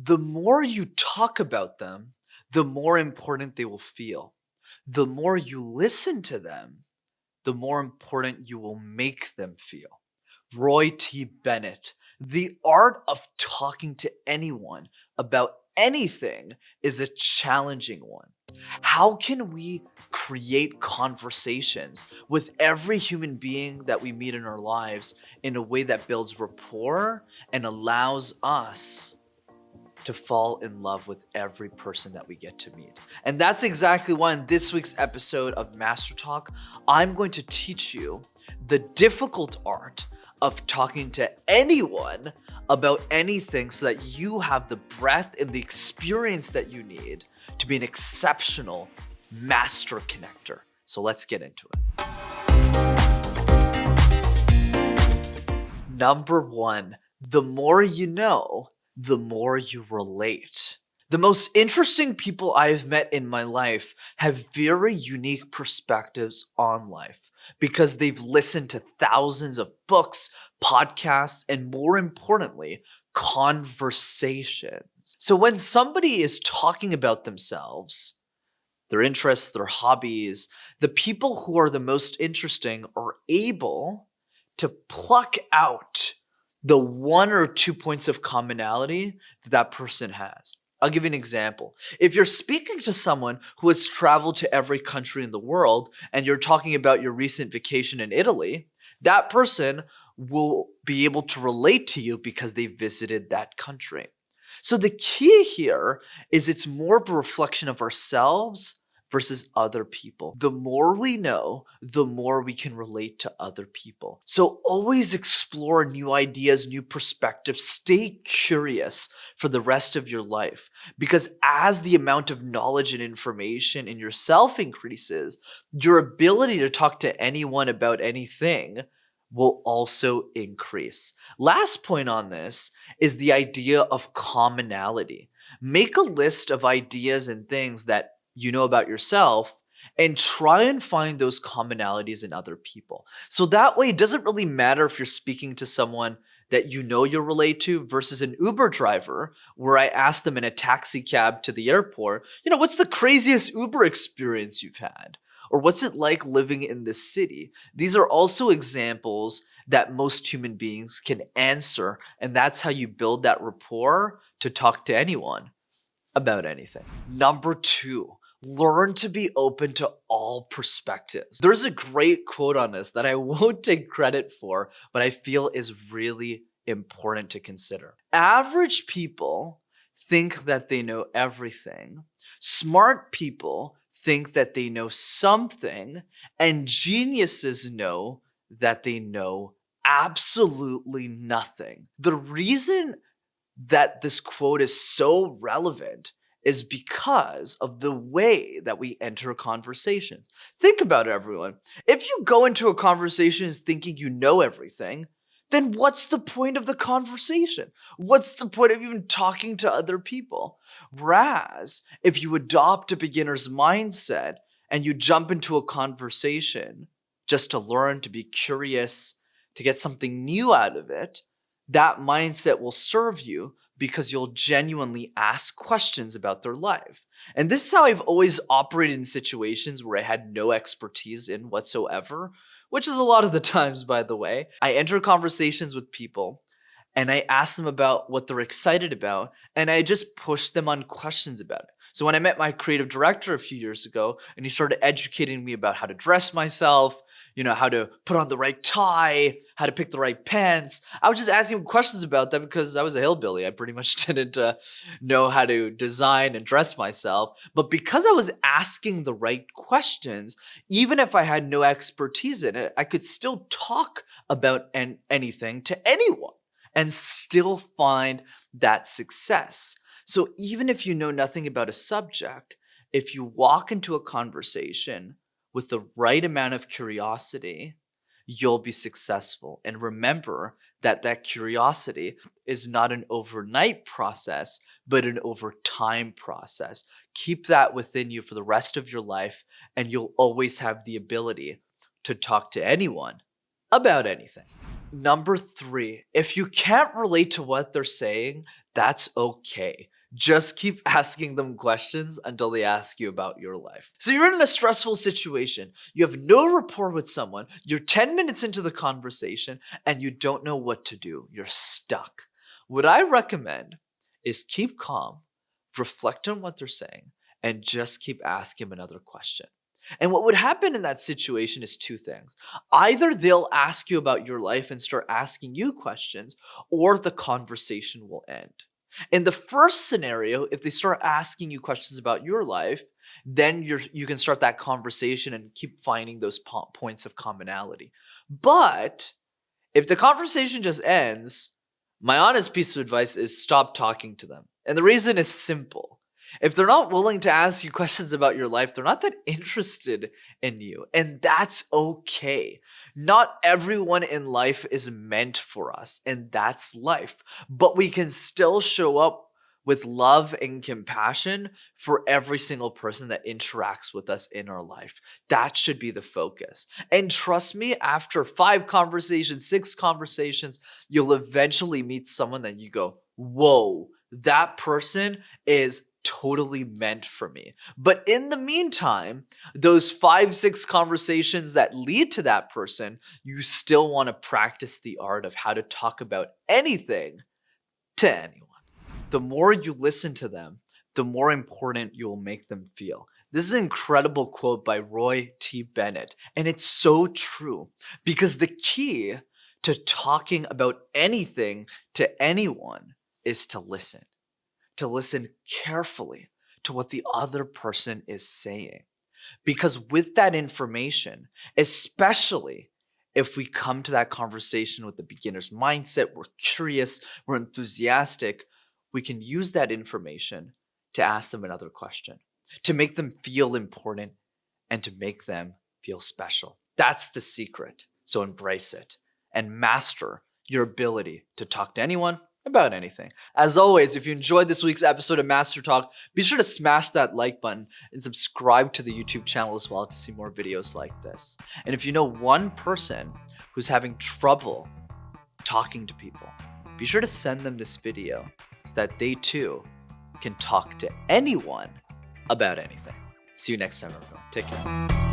The more you talk about them, the more important they will feel. The more you listen to them, the more important you will make them feel. Roy T. Bennett, the art of talking to anyone about anything is a challenging one. How can we create conversations with every human being that we meet in our lives in a way that builds rapport and allows us to fall in love with every person that we get to meet? And that's exactly why in this week's episode of Master Talk, I'm going to teach you the difficult art of talking to anyone about anything so that you have the breadth and the experience that you need to be an exceptional master connector. So let's get into it. Number one, the more you know, the more you relate. The most interesting people I've met in my life have very unique perspectives on life because they've listened to thousands of books, podcasts, and more importantly, conversations. So when somebody is talking about themselves, their interests, their hobbies, the people who are the most interesting are able to pluck out the 1 or 2 points of commonality that person has. I'll give you an example. If you're speaking to someone who has traveled to every country in the world and you're talking about your recent vacation in Italy, that person will be able to relate to you because they visited that country. So the key here is it's more of a reflection of ourselves versus other people. The more we know, the more we can relate to other people. So always explore new ideas, new perspectives. Stay curious for the rest of your life, because as the amount of knowledge and information in yourself increases, your ability to talk to anyone about anything will also increase. Last point on this is the idea of commonality. Make a list of ideas and things that you know about yourself and try and find those commonalities in other people. So that way, it doesn't really matter if you're speaking to someone that you know you'll relate to versus an Uber driver, where I asked them in a taxi cab to the airport, what's the craziest Uber experience you've had? Or what's it like living in this city? These are also examples that most human beings can answer, and that's how you build that rapport to talk to anyone about anything. Number two, learn to be open to all perspectives. There's a great quote on this that I won't take credit for, but I feel is really important to consider. Average people think that they know everything. Smart people think that they know something, and geniuses know that they know absolutely nothing. The reason that this quote is so relevant is because of the way that we enter conversations. Think about it, everyone. If you go into a conversation thinking you know everything, then what's the point of the conversation? What's the point of even talking to other people? Whereas, if you adopt a beginner's mindset and you jump into a conversation just to learn, to be curious, to get something new out of it, that mindset will serve you because you'll genuinely ask questions about their life. And this is how I've always operated in situations where I had no expertise in whatsoever, which is a lot of the times, by the way. I enter conversations with people and I ask them about what they're excited about, and I just push them on questions about it. So when I met my creative director a few years ago and he started educating me about how to dress myself, how to put on the right tie, how to pick the right pants, I was just asking him questions about that because I was a hillbilly. I pretty much didn't know how to design and dress myself. But because I was asking the right questions, even if I had no expertise in it, I could still talk about anything to anyone and still find that success. So even if you know nothing about a subject, if you walk into a conversation with the right amount of curiosity, you'll be successful. And remember that curiosity is not an overnight process, but an over time process. Keep that within you for the rest of your life, and you'll always have the ability to talk to anyone about anything. Number 3, if you can't relate to what they're saying, that's okay. Just keep asking them questions until they ask you about your life. So you're in a stressful situation. You have no rapport with someone. You're 10 minutes into the conversation and you don't know what to do. You're stuck. What I recommend is keep calm, reflect on what they're saying, and just keep asking them another question. And what would happen in that situation is two things. Either they'll ask you about your life and start asking you questions, or the conversation will end. In the first scenario, if they start asking you questions about your life, then you can start that conversation and keep finding those points of commonality. But if the conversation just ends, my honest piece of advice is stop talking to them. And the reason is simple. If they're not willing to ask you questions about your life, they're not that interested in you. And that's okay. Not everyone in life is meant for us, and that's life. But we can still show up with love and compassion for every single person that interacts with us in our life. That should be the focus. And trust me, after 5 conversations, 6 conversations, you'll eventually meet someone that you go, whoa, that person is totally meant for me. But in the meantime, those 5, 6 conversations that lead to that person, you still want to practice the art of how to talk about anything to anyone. The more you listen to them, the more important you will make them feel. This is an incredible quote by Roy T. Bennett, and it's so true because the key to talking about anything to anyone is to listen carefully to what the other person is saying. Because with that information, especially if we come to that conversation with the beginner's mindset, we're curious, we're enthusiastic, we can use that information to ask them another question, to make them feel important, and to make them feel special. That's the secret. So embrace it and master your ability to talk to anyone about anything. As always, if you enjoyed this week's episode of Master Talk, be sure to smash that like button and subscribe to the YouTube channel as well to see more videos like this. And if you know one person who's having trouble talking to people, be sure to send them this video so that they too can talk to anyone about anything. See you next time, everyone. Take care.